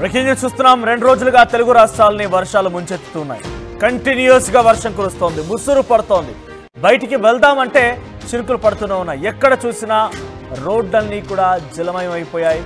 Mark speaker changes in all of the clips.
Speaker 1: Breaking news చూస్తున్నాం. 2 రోజులుగా తెలుగు రాష్ట్రాలని వర్షాలు ముంచెత్తుతున్నాయి. కంటిన్యూస్ గా వర్షం కురుస్తోంది, ముసురు పడుతోంది. బయటికి వెళ్దామంటే చిరుకులు పడుతూనే ఉన్నాయి. ఎక్కడ చూసినా రోడ్లన్నీ కూడా జలమయం అయిపోయాయి.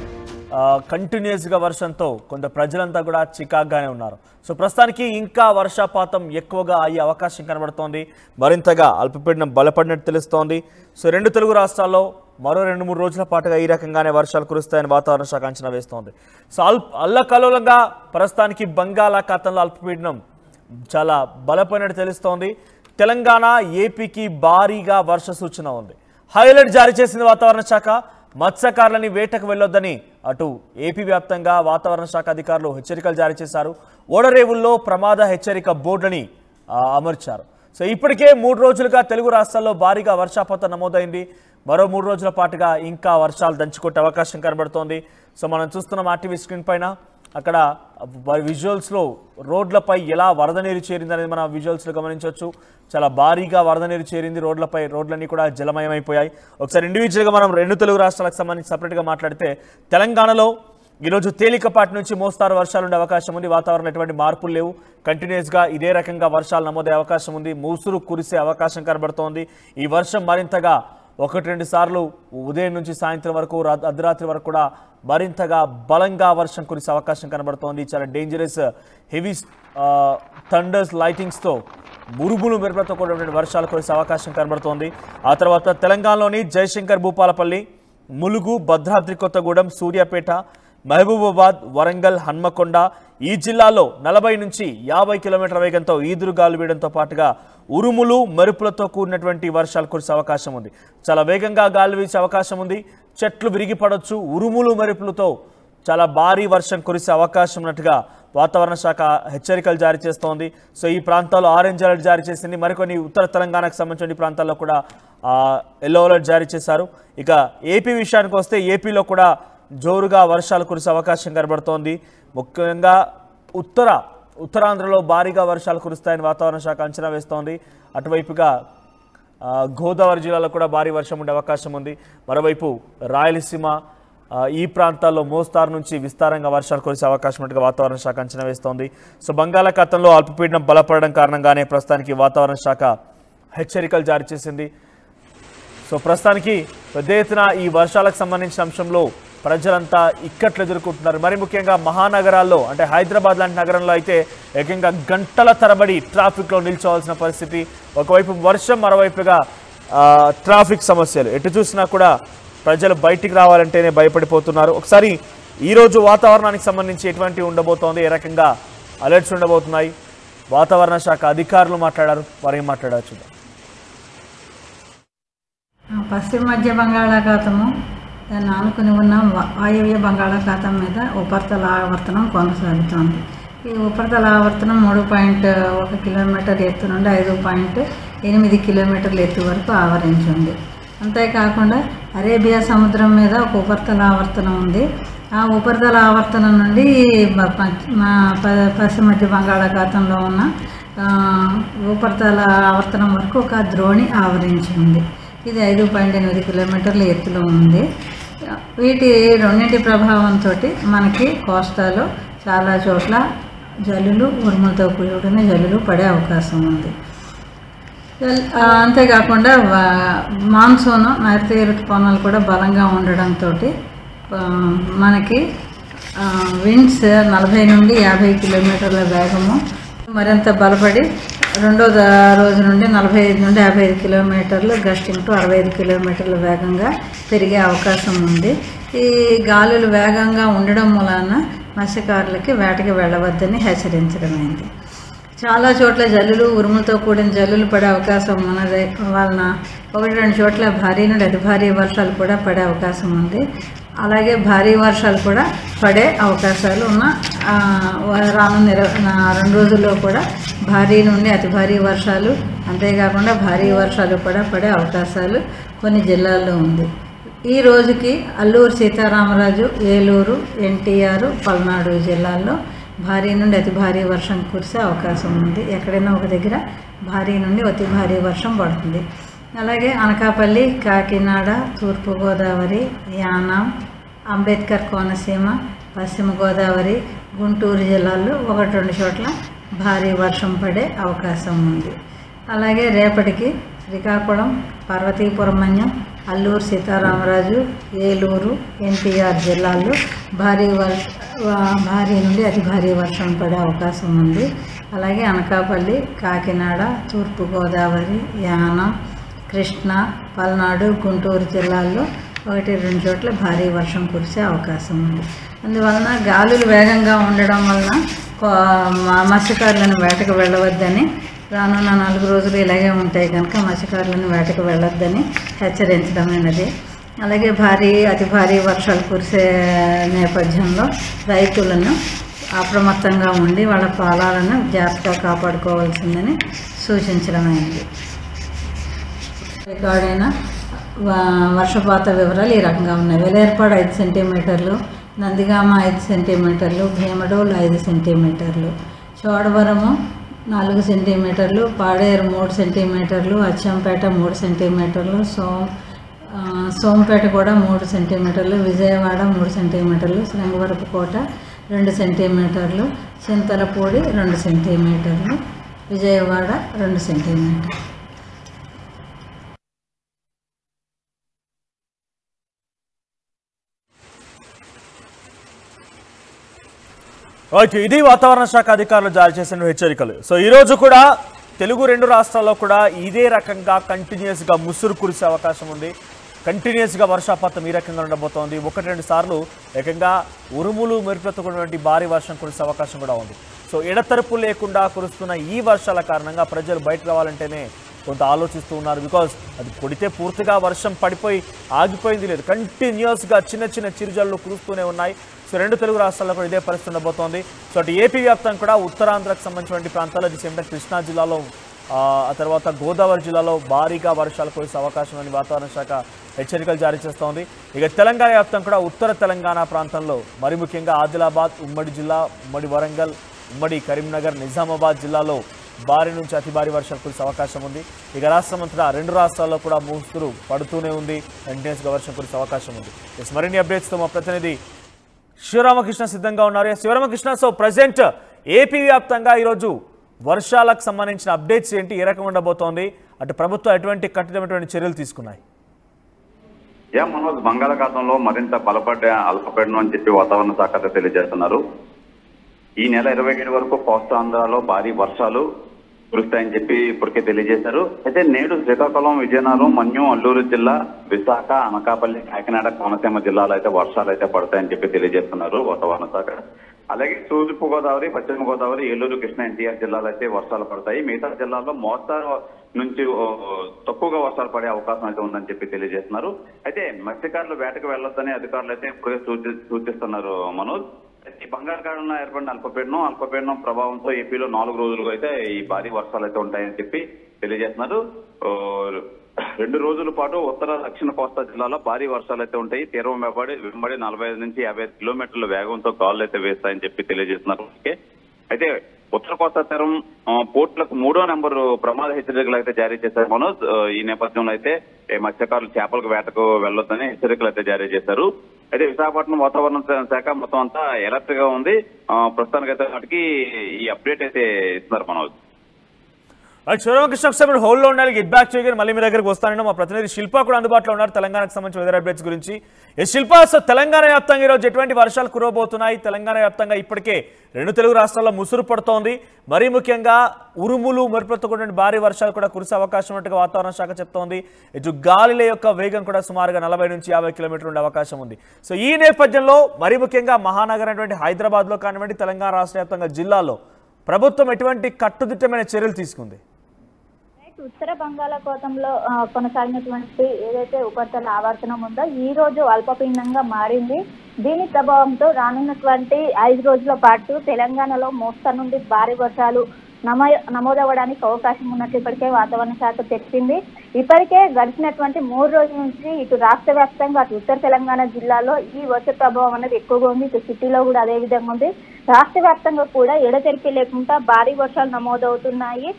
Speaker 1: కంటిన్యూస్ గా వర్షంతో కొంత ప్రజలంతా కూడా చికాగ్గానే ఉన్నారు. సో ప్రస్తుతానికి ఇంకా వర్షపాతం ఎక్కువగా అయ్యే అవకాశం కనబడుతోంది. మరింతగా అల్పపీడనం బలపడినట్టు తెలుస్తోంది. సో 2 తెలుగు రాష్ట్రాల్లో మరో 2-3 రోజుల పాటుగా ఈ రకంగానే వర్షాలు కురుస్తాయని వాతావరణ శాఖ అంచనా వేస్తోంది. సో అల్లకల్లోలంగా ప్రస్తుతానికి బంగాళాఖాతంలో అల్పపీడనం చాలా బలపడినట్టు తెలుస్తోంది. తెలంగాణ, ఏపీకి భారీగా వర్ష సూచన ఉంది. హైలైట్ జారీ చేసింది వాతావరణ శాఖ. మత్స్యకారులని వేటకు వెళ్లొద్దని అటు ఏపీ వ్యాప్తంగా వాతావరణ శాఖ అధికారులు హెచ్చరికలు జారీ చేశారు. ఓడరేవుల్లో ప్రమాద హెచ్చరిక బోర్డుని అమర్చారు. సో ఇప్పటికే 3 రోజులుగా తెలుగు రాష్ట్రాల్లో భారీగా వర్షపాతం నమోదైంది. మరో 3 రోజుల పాటుగా ఇంకా వర్షాలు దంచుకొట్టే అవకాశం కనబడుతోంది. సో మనం చూస్తున్నాం ఆర్టీవీ స్క్రీన్ పైన. అక్కడ విజువల్స్లో రోడ్లపై ఎలా వరద నీరు చేరింది అనేది మనం విజువల్స్లో గమనించవచ్చు. చాలా భారీగా వరద నీరు చేరింది రోడ్లపై. రోడ్లన్నీ కూడా జలమయమైపోయాయి. ఒకసారి ఇండివిజువల్గా మనం 2 తెలుగు రాష్ట్రాలకు సంబంధించి సపరేట్గా మాట్లాడితే తెలంగాణలో ఈరోజు తేలికపాటి నుంచి మోస్తారు వర్షాలు ఉండే అవకాశం ఉంది. వాతావరణంలో ఎటువంటి మార్పులు లేవు. కంటిన్యూస్గా ఇదే రకంగా వర్షాలు నమోదే అవకాశం ఉంది. మూసురు కురిసే అవకాశం కనబడుతోంది. ఈ వర్షం మరింతగా 1-2 సార్లు ఉదయం నుంచి సాయంత్రం వరకు, అర్ధరాత్రి వరకు కూడా మరింతగా బలంగా వర్షం కురిసే అవకాశం కనబడుతోంది. చాలా డేంజరస్ హెవీ థండర్స్ లైటింగ్స్తో మురుగులు మెరుపులతో కూడిన వర్షాలు కురిసే అవకాశం కనబడుతోంది. ఆ తర్వాత తెలంగాణలోని జయశంకర్, భూపాలపల్లి, ములుగు, భద్రాద్రి కొత్తగూడెం, సూర్యాపేట, మహబూబాబాద్, వరంగల్, హన్మకొండ ఈ జిల్లాలో 40 నుంచి 50 కిలోమీటర్ల వేగంతో ఈదురుగాలు వీయడంతో పాటుగా ఉరుములు మెరుపులతో కూడినటువంటి వర్షాలు కురిసే అవకాశం ఉంది. చాలా వేగంగా గాలి వీచే అవకాశం ఉంది. చెట్లు విరిగిపడవచ్చు. ఉరుములు మెరుపులతో చాలా భారీ వర్షం కురిసే అవకాశం ఉన్నట్టుగా వాతావరణ శాఖ హెచ్చరికలు జారీ చేస్తోంది. సో ఈ ప్రాంతాల్లో ఆరెంజ్ అలర్ట్ జారీ చేసింది. మరికొన్ని ఉత్తర తెలంగాణకు సంబంధించిన ప్రాంతాల్లో కూడా ఎల్లో అలర్ట్ జారీ చేశారు. ఇక ఏపీ విషయానికి వస్తే ఏపీలో కూడా జోరుగా వర్షాలు కురిసే అవకాశం కనబడుతోంది. ముఖ్యంగా ఉత్తరాంధ్రలో భారీగా వర్షాలు కురుస్తాయని వాతావరణ శాఖ అంచనా వేస్తోంది. అటువైపుగా గోదావరి జిల్లాలో కూడా భారీ వర్షం ఉండే అవకాశం ఉంది. మరోవైపు రాయలసీమ ఈ ప్రాంతాల్లో మోస్తారు నుంచి విస్తారంగా వర్షాలు కురిసే అవకాశం ఉన్నట్టుగా వాతావరణ శాఖ అంచనా వేస్తోంది. సో బంగాళాఖాతంలో అల్పపీడనం బలపడడం కారణంగానే ప్రస్తుతానికి వాతావరణ శాఖ హెచ్చరికలు జారీ చేసింది. సో ప్రస్తుతానికి పెద్ద ఎత్తున ఈ వర్షాలకు సంబంధించిన అంశంలో ప్రజలంతా ఇక్కట్లు ఎదుర్కొంటున్నారు. మరి ముఖ్యంగా మహానగరాల్లో అంటే హైదరాబాద్ లాంటి నగరంలో అయితే ఏకంగా గంటల తరబడి ట్రాఫిక్లో నిల్చోవాల్సిన పరిస్థితి. ఒకవైపు వర్షం, మరోవైపుగా ట్రాఫిక్ సమస్యలు. ఎటు చూసినా కూడా ప్రజలు బయటికి రావాలంటేనే భయపడిపోతున్నారు. ఒకసారి ఈరోజు వాతావరణానికి సంబంధించి ఎటువంటి ఉండబోతోంది, ఏ రకంగా అలర్ట్స్ ఉండబోతున్నాయి, వాతావరణ శాఖ అధికారులు మాట్లాడారు, వారు ఏం మాట్లాడారు చూద్దాం.
Speaker 2: పశ్చిమ మధ్య బంగాళాఖాతము దాన్ని ఆనుకుని ఉన్న వాయువ్య బంగాళాఖాతం మీద ఉపరితల ఆవర్తనం కొనసాగుతోంది. ఈ ఉపరితల ఆవర్తనం 3.1 కిలోమీటర్ ఎత్తు నుండి 5.8 కిలోమీటర్ల ఎత్తు వరకు ఆవరించింది. అంతేకాకుండా అరేబియా సముద్రం మీద ఒక ఉపరితల ఆవర్తనం ఉంది. ఆ ఉపరితల ఆవర్తనం నుండి పశ్చిమ మధ్య బంగాళాఖాతంలో ఉన్న ఉపరితల ఆవర్తనం వరకు ఒక ద్రోణి ఆవరించింది. ఇది 5.8 కిలోమీటర్ల ఎత్తులో ఉంది. వీటి రెండింటి ప్రభావంతో మనకి కోస్తాలో చాలా చోట్ల జల్లులు, ఉరుములతో కూడిన జల్లులు పడే అవకాశం ఉంది. అంతేకాకుండా మాన్సూన్ నైరుతి ఋతుపవనాలు కూడా బలంగా ఉండడంతో మనకి విండ్స్ 40 నుండి 50 కిలోమీటర్ల వేగము మరింత బలపడి రెండో రోజు నుండి 45 నుండి 55 కిలోమీటర్లు, గస్టింగ్ టు 65 కిలోమీటర్ల వేగంగా పెరిగే అవకాశం ఉంది. ఈ గాలులు వేగంగా ఉండడం మూలాన మత్స్యకారులకి వేటకి వెళ్ళవద్దని హెచ్చరించడమైంది. చాలా చోట్ల జల్లులు, ఉరుములతో కూడిన జల్లులు పడే అవకాశం ఉన్నది వలన 1-2 చోట్ల భారీ నుండి అతి భారీ వర్షాలు కూడా పడే అవకాశం ఉంది. అలాగే భారీ వర్షాలు కూడా పడే అవకాశాలు ఉన్న రానున్న 2 రోజుల్లో కూడా భారీ నుండి అతి భారీ వర్షాలు, అంతేకాకుండా భారీ వర్షాలు కూడా పడే అవకాశాలు కొన్ని జిల్లాల్లో ఉంది. ఈ రోజుకి అల్లూరు సీతారామరాజు, ఏలూరు, ఎన్టీఆర్, పల్నాడు జిల్లాల్లో భారీ నుండి అతి భారీ వర్షం కురిసే అవకాశం ఉంది. ఎక్కడైనా ఒక దగ్గర భారీ నుండి అతి భారీ వర్షం పడుతుంది. అలాగే అనకాపల్లి, కాకినాడ, తూర్పుగోదావరి, యానాం, అంబేద్కర్ కోనసీమ, పశ్చిమ గోదావరి, గుంటూరు జిల్లాల్లో 1-2 చోట్ల భారీ వర్షం పడే అవకాశం ఉంది. అలాగే రేపటికి శ్రీకాకుళం, పార్వతీపురమన్యం, అల్లూరు సీతారామరాజు, ఏలూరు, ఎన్టీఆర్ జిల్లాల్లో భారీ నుండి అతి భారీ వర్షం పడే అవకాశం ఉంది. అలాగే అనకాపల్లి, కాకినాడ, తూర్పుగోదావరి, యానం, కృష్ణా, పల్నాడు, గుంటూరు జిల్లాల్లో 1-2 చోట్ల భారీ వర్షం కురిసే అవకాశం ఉంది. అందువలన గాలులు వేగంగా ఉండడం వలన మత్స్యకారులను వేటకు వెళ్ళవద్దని, రానున్న 4 రోజులు ఇలాగే ఉంటాయి కనుక మత్స్యకారులను వేటకు వెళ్ళొద్దని హెచ్చరించడమైనది. అలాగే అతి భారీ వర్షాలు కురిసే నేపథ్యంలో రైతులను అప్రమత్తంగా ఉండి వాళ్ళ పొలాలను జాగ్రత్తగా కాపాడుకోవాల్సిందని సూచించడమైంది. రికార్డైన వర్షపాత వివరాలు ఈ రకంగా ఉన్నాయి. వెలేర్పాడు 5 సెంటీమీటర్లు, నందిగామ 5 సెంటీమీటర్లు, భీమడోలు 5 సెంటీమీటర్లు, చోడవరము 4 సెంటీమీటర్లు, పాడేరు 3 సెంటీమీటర్లు, అచ్చంపేట 3 సెంటీమీటర్లు, సోంపేట కూడా 3 సెంటీమీటర్లు, విజయవాడ 3 సెంటీమీటర్లు, శ్రీరంగవరపుకోట 2 సెంటీమీటర్లు, చింతలపూడి 2 సెంటీమీటర్లు, విజయవాడ 2 సెంటీమీటర్లు.
Speaker 1: ఇది వాతావరణ శాఖ అధికారులు జారీ చేసిన హెచ్చరికలు. సో ఈ రోజు కూడా తెలుగు 2 రాష్ట్రాల్లో కూడా ఇదే రకంగా కంటిన్యూస్గా ముసురు కురిసే అవకాశం ఉంది. కంటిన్యూస్గా వర్షపాతం ఈ రకంగా ఉండబోతోంది. 1-2 సార్లు ఏకంగా ఉరుములు మెరుపులతో కూడినటువంటి భారీ వర్షం కురిసే అవకాశం కూడా ఉంది. సో ఎడతెరపు లేకుండా కురుస్తున్న ఈ వర్షాల కారణంగా ప్రజలు బయట రావాలంటేనే కొంత ఆలోచిస్తూ ఉన్నారు. బికాజ్ అది కొడితే పూర్తిగా వర్షం పడిపోయి ఆగిపోయింది లేదు, కంటిన్యూస్గా చిన్న చిన్న చిరుజల్లు కురుస్తూనే ఉన్నాయి. సో 2 తెలుగు రాష్ట్రాల్లో కూడా ఇదే పరిస్థితి ఉండబోతోంది. సో అటు ఏపీ వ్యాప్తంగా కూడా ఉత్తరాంధ్రకు సంబంధించిన ప్రాంతాల్లో రీసెంట్గా కృష్ణా జిల్లాలో, ఆ తర్వాత గోదావరి జిల్లాలో భారీగా వర్షాలు కురిసే అవకాశం అని వాతావరణ శాఖ హెచ్చరికలు జారీ చేస్తోంది. ఇక తెలంగాణ వ్యాప్తంగా కూడా ఉత్తర తెలంగాణ ప్రాంతంలో మరి ముఖ్యంగా ఆదిలాబాద్, ఉమ్మడి జిల్లా, ఉమ్మడి వరంగల్, ఉమ్మడి కరీంనగర్, నిజామాబాద్ జిల్లాలో భారీ నుంచి అతి భారీ వర్షాలు కురిసే అవకాశం ఉంది. ఇక రాష్ట్రమంతటా 2 రాష్ట్రాల్లో కూడా మోస్తరు పడుతూనే ఉంది, కంటిన్యూస్గా వర్షం కురిసే అవకాశం ఉంది. మరిన్ని అప్డేట్స్తో మా ప్రతినిధి శివరామకృష్ణ సిద్ధంగా ఉన్నారు. శివరామకృష్ణ, సో ప్రజెంట్ ఏపీ వ్యాప్తంగా ఈరోజు వర్షాలకు సంబంధించిన అప్డేట్స్ ఏంటి, ఏ రకంగా ఉండబోతోంది, అటు ప్రభుత్వం ఎటువంటి కఠినమైనటువంటి చర్యలు తీసుకున్నాయి?
Speaker 3: మనోజ్, బంగాళాఖాతంలో మరింత బలపడే అల్పపీడనం అని చెప్పి వాతావరణ శాఖ తెలియజేస్తున్నారు. ఈ నెల 27 వరకు కోస్తాంధ్రలో భారీ వర్షాలు కురుస్తాయని చెప్పి ఇప్పటికే తెలియజేశారు. అయితే నేడు శ్రీకాకుళం, విజయనగరం, మన్యం, అల్లూరు జిల్లా, విశాఖ, అనకాపల్లి, కాకినాడ, కోనసీమ జిల్లాలో అయితే వర్షాలు అయితే పడతాయని చెప్పి తెలియజేస్తున్నారు వాతావరణ శాఖ. అలాగే తూర్పు గోదావరి, పశ్చిమ గోదావరి, ఏలూరు, కృష్ణా, ఎన్టీఆర్ జిల్లాలో అయితే వర్షాలు పడతాయి. మిగతా జిల్లాల్లో మోస్తారు నుంచి తక్కువగా వర్షాలు పడే అవకాశం అయితే ఉందని చెప్పి తెలియజేస్తున్నారు. అయితే మత్స్యకారులు వేటకు వెళ్లొద్దని అధికారులు అయితే ఇప్పుడే సూచిస్తున్నారు మనోజ్. ఈ బంగాళాఖాతంలో ఏర్పడిన అల్పపీడనం ప్రభావంతో ఏపీలో 4 రోజులుగా అయితే ఈ భారీ వర్షాలు అయితే ఉంటాయని చెప్పి తెలియజేస్తున్నారు. 2 రోజుల పాటు ఉత్తర దక్షిణ కోస్తా జిల్లాలో భారీ వర్షాలు అయితే ఉంటాయి. తీరం వెంబడి 45 నుంచి 50 కిలోమీటర్ల వేగంతో గాలులు అయితే వేస్తాయని చెప్పి తెలియజేస్తున్నారు. అయితే ఉత్తర కోస్తా తీరం పోర్టులకు 3వ నెంబరు ప్రమాద హెచ్చరికలు అయితే జారీ చేశారు మనోజ్. ఈ నేపథ్యంలో అయితే మత్స్యకారులు చేపలకు వేటకు వెళ్లొద్దని హెచ్చరికలు అయితే జారీ చేశారు. అయితే విశాఖపట్నం వాతావరణ శాఖ మొత్తం అంతా ఎలర్ట్ గా ఉంది. ప్రస్తుతానికైతే వాటికి ఈ అప్డేట్ అయితే ఇస్తున్నారు మనోజ్.
Speaker 1: శివరామకృష్ణ, ఒకసారి హోల్డ్లో ఉండాలి, గెట్ బ్యాక్ చేయగానే మళ్ళీ మీ దగ్గరకు వస్తానండి. మా ప్రతినిధి శిల్ప కూడా అందుబాటులో ఉన్నారు తెలంగాణకు సంబంధించిన వెదర్ అప్డేట్స్ గురించి. శిల్ప, సో తెలంగాణ వ్యాప్తంగా ఈరోజు ఎటువంటి వర్షాలు కురవబోతున్నాయి? తెలంగాణ వ్యాప్తంగా ఇప్పటికే 2 తెలుగు రాష్ట్రాల్లో ముసురు పడుతోంది. మరీ ముఖ్యంగా ఉరుములు మెరుపులతో కూడిన భారీ వర్షాలు కూడా కురిసే అవకాశం ఉన్నట్టుగా వాతావరణ శాఖ చెప్తోంది. ఇటు గాలిల యొక్క వేగం కూడా సుమారుగా 40 నుంచి 50 కిలోమీటర్లు ఉండే అవకాశం ఉంది. సో ఈ నేపథ్యంలో మరీ ముఖ్యంగా మహానగరం అయినటువంటి హైదరాబాద్లో కానివ్వండి, తెలంగాణ రాష్ట్ర వ్యాప్తంగా జిల్లాల్లో ప్రభుత్వం ఎటువంటి కట్టుదిట్టమైన చర్యలు తీసుకుంది?
Speaker 4: ఉత్తర బంగాళాఖాతంలో కొనసాగినటువంటి ఏదైతే ఉపరితల ఆవర్తనం ఉందో ఈ రోజు అల్పపీడనంగా మారింది. దీని ప్రభావంతో రానున్నటువంటి 5 రోజుల పాటు తెలంగాణలో మోస్తరు నుండి భారీ వర్షాలు నమోదవడానికి అవకాశం ఉన్నట్లు ఇప్పటికే వాతావరణ శాఖ తెలిపింది. ఇప్పటికే గడిచినటువంటి 3 రోజుల నుంచి ఇటు రాష్ట్ర వ్యాప్తంగా అటు ఉత్తర తెలంగాణ జిల్లాలో ఈ వర్ష ప్రభావం అనేది ఎక్కువగా ఉంది. ఇటు సిటీలో కూడా అదే విధంగా ఉంది. రాష్ట్ర వ్యాప్తంగా కూడా ఎడతెరిపి లేకుండా భారీ వర్షాలు నమోదవుతున్నాయి.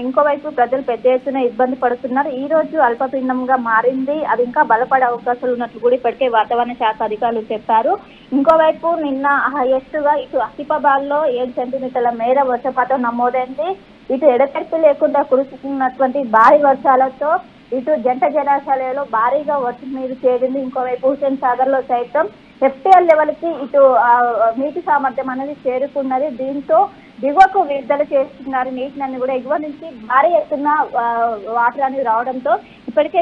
Speaker 4: ఇంకోవైపు ప్రజలు పెద్ద ఎత్తున ఇబ్బంది పడుతున్నారు. ఈ రోజు అల్పపీడనంగా మారింది, అది ఇంకా బలపడే అవకాశాలు ఉన్నట్లు కూడా ఇప్పటికే వాతావరణ శాఖ అధికారులు చెప్పారు. ఇంకోవైపు నిన్న హైయెస్ట్ గా ఇటు ఆసిఫాబాద్ లో 7 సెంటీమీటర్ల మేర వర్షపాతం నమోదైంది. ఇటు ఎడతెరిపి లేకుండా కురుస్తున్నటువంటి భారీ వర్షాలతో ఇటు జంట జలాశయాలలో భారీగా వర్షం నీరు చేరింది. ఇంకోవైపు హుసేన్ సాగర్ లో సైతం FTL లెవెల్ కి ఇటు నీటి సామర్థ్యం అనేది చేరుకున్నది. దీంతో దిగువకు విడుదల చేస్తున్నారు నీటిని కూడా. ఎగువ నుంచి భారీ ఎత్తున వాటర్ అనేది రావడంతో ఇప్పటికే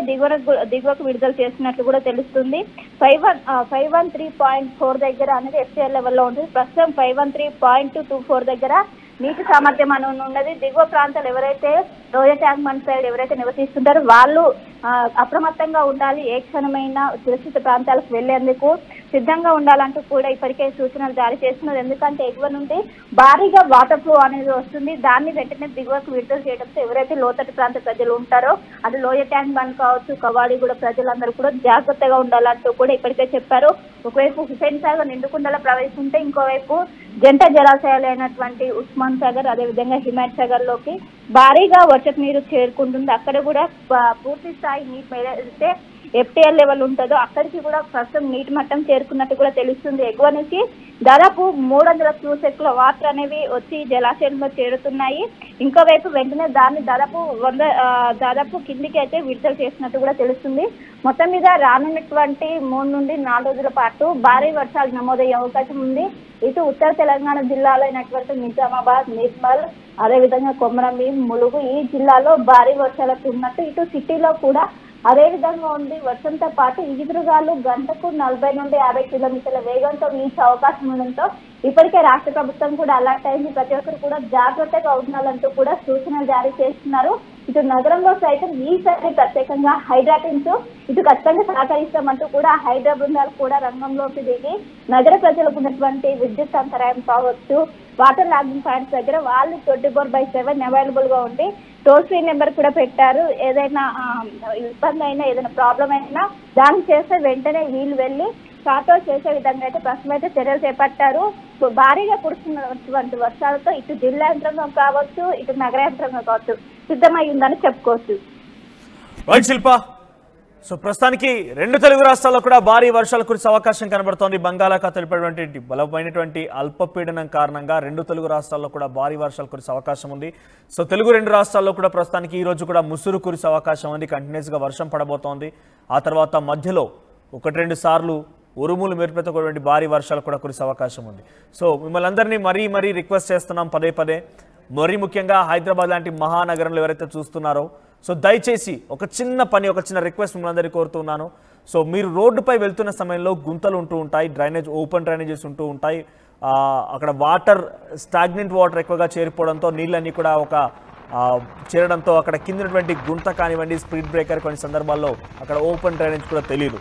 Speaker 4: దిగువకు విడుదల చేస్తున్నట్లు కూడా తెలుస్తుంది. 513.4 దగ్గర అనేది FTL లెవెల్లో ఉంటుంది. ప్రస్తుతం 513.24 దగ్గర నీటి సామర్థ్యం అనేది ఉన్నది. దిగువ ప్రాంతాలు ఎవరైతే లోయ ట్యాంక్ బండ్ సైడ్ ఎవరైతే నివసిస్తుంటారో వాళ్ళు అప్రమత్తంగా ఉండాలి. ఏ క్షణమైన సురక్షిత ప్రాంతాలకు వెళ్లేందుకు సిద్ధంగా ఉండాలంటూ కూడా ఇప్పటికే సూచనలు జారీ చేస్తున్నారు. ఎందుకంటే ఎగువ నుండి భారీగా వాటర్ ఫ్లో అనేది వస్తుంది. దాన్ని వెంటనే దిగువకు విడుదల చేయడంతో ఎవరైతే లోతట్టు ప్రాంత ప్రజలు ఉంటారో అది లోయ ట్యాంక్ బండ్ కావచ్చు, కవాడిగూడ ప్రజలందరూ కూడా జాగ్రత్తగా ఉండాలంటూ కూడా ఇప్పటికే చెప్పారు. ఒకవైపు హుసేన్ సాగర్ నిండుకుండల ప్రవేశిస్తుంటే ఇంకోవైపు జంట జలాశయాలు అయినటువంటి ఉస్మాన్ సాగర్ అదేవిధంగా హిమాయత్ సాగర్ లోకి భారీగా వర్షపు నీరు చేరుకుంటుంది. అక్కడ కూడా పూర్తి స్థాయి నీటి ఏదైతే FTL లెవెల్ ఉంటుందో అక్కడికి కూడా ప్రస్తుతం నీటి మట్టం చేరుకున్నట్టు కూడా తెలుస్తుంది. ఎగువ నుంచి దాదాపు 300 క్యూసెక్ల వాటర్ అనేవి వచ్చి జలాశయంలో చేరుతున్నాయి. ఇంకోవైపు వెంటనే దాన్ని దాదాపు కిందికి అయితే విడుదల చేసినట్టు కూడా తెలుస్తుంది. మొత్తం మీద రానున్నటువంటి 3 నుండి 4 రోజుల పాటు భారీ వర్షాలు నమోదయ్యే అవకాశం ఉంది. ఇటు ఉత్తర తెలంగాణ జిల్లాలో అయినటువంటి నిజామాబాద్, నిర్మల్, అదేవిధంగా కొమరంభీం, ములుగు ఈ జిల్లాలో భారీ వర్షాలకు ఉన్నట్టు ఇటు సిటీలో కూడా అదే విధంగా ఉంది. వర్షంతో పాటు ఈదురుగాలు గంటకు 40 నుండి 50 కిలోమీటర్ల వేగంతో వీచే అవకాశం ఉండడంతో ఇప్పటికే రాష్ట్ర ప్రభుత్వం కూడా అలర్ట్ అయింది. ప్రతి ఒక్కరు కూడా జాగ్రత్తగా ఉండాలంటూ కూడా సూచనలు జారీ చేస్తున్నారు. ఇటు నగరంలో సైతం ఈసారి ప్రత్యేకంగా హైడ్రా టీమ్స్ ఇటు ఖచ్చితంగా సహకరిస్తామంటూ కూడా హైడ్రా బృందాలు కూడా రంగంలోకి దిగి నగర ప్రజలకు ఉన్నటువంటి విద్యుత్ అంతరాయం కావచ్చు, వాటర్ లాగింగ్ పాయింట్స్ దగ్గర వాళ్ళు 24/7 అవైలబుల్ గా ఉండి టోల్ ఫ్రీ నెంబర్ కూడా పెట్టారు. ఏదైనా ఇబ్బంది అయినా ఏదైనా ప్రాబ్లం అయినా దాన్ని చేస్తే వెంటనే వీళ్ళు వెళ్ళి సార్ట్ అవుట్ చేసే విధంగా అయితే ప్రస్తుతం అయితే చర్యలు చేపట్టారు. భారీగా కురుస్తున్నటువంటి వర్షాలతో ఇటు జిల్లా యంత్రాంగం కావచ్చు, ఇటు నగర యంత్రాంగం కావచ్చు సిద్ధమై ఉందని చెప్పుకోవచ్చు.
Speaker 1: శిల్ప, సో ప్రస్తుతానికి 2 తెలుగు రాష్ట్రాల్లో కూడా భారీ వర్షాలు కురిసే అవకాశం కనబడుతోంది. బంగాళాఖాతంలో ఏర్పడినటువంటి బలమైనటువంటి అల్పపీడనం కారణంగా 2 తెలుగు రాష్ట్రాల్లో కూడా భారీ వర్షాలు కురిసే అవకాశం ఉంది. సో తెలుగు 2 రాష్ట్రాల్లో కూడా ప్రస్తుతానికి ఈ రోజు కూడా ముసురు కురిసే అవకాశం ఉంది. కంటిన్యూస్గా వర్షం పడబోతోంది. ఆ తర్వాత మధ్యలో 1-2 సార్లు ఉరుములు మెరుపులతో కూడిన భారీ వర్షాలు కూడా కురిసే అవకాశం ఉంది. సో మిమ్మల్ని అందరినీ మరీ రిక్వెస్ట్ చేస్తున్నాం పదే మరీ ముఖ్యంగా హైదరాబాద్ లాంటి మహానగరంలో ఎవరైతే చూస్తున్నారో సో దయచేసి ఒక చిన్న రిక్వెస్ట్ మిమ్మల్ని అందరికీ కోరుతున్నాను. సో మీరు రోడ్డుపై వెళ్తున్న సమయంలో గుంతలు ఉంటూ ఉంటాయి, ఓపెన్ డ్రైనేజెస్ ఉంటూ ఉంటాయి. అక్కడ వాటర్ స్టాగ్నెంట్ వాటర్ ఎక్కువగా చేరిపోవడంతో నీళ్ళన్నీ కూడా చేరడంతో అక్కడ కిందటువంటి గుంత కానివ్వండి, స్పీడ్ బ్రేకర్ కొన్ని సందర్భాల్లో అక్కడ ఓపెన్ డ్రైనేజ్ కూడా తెలియదు.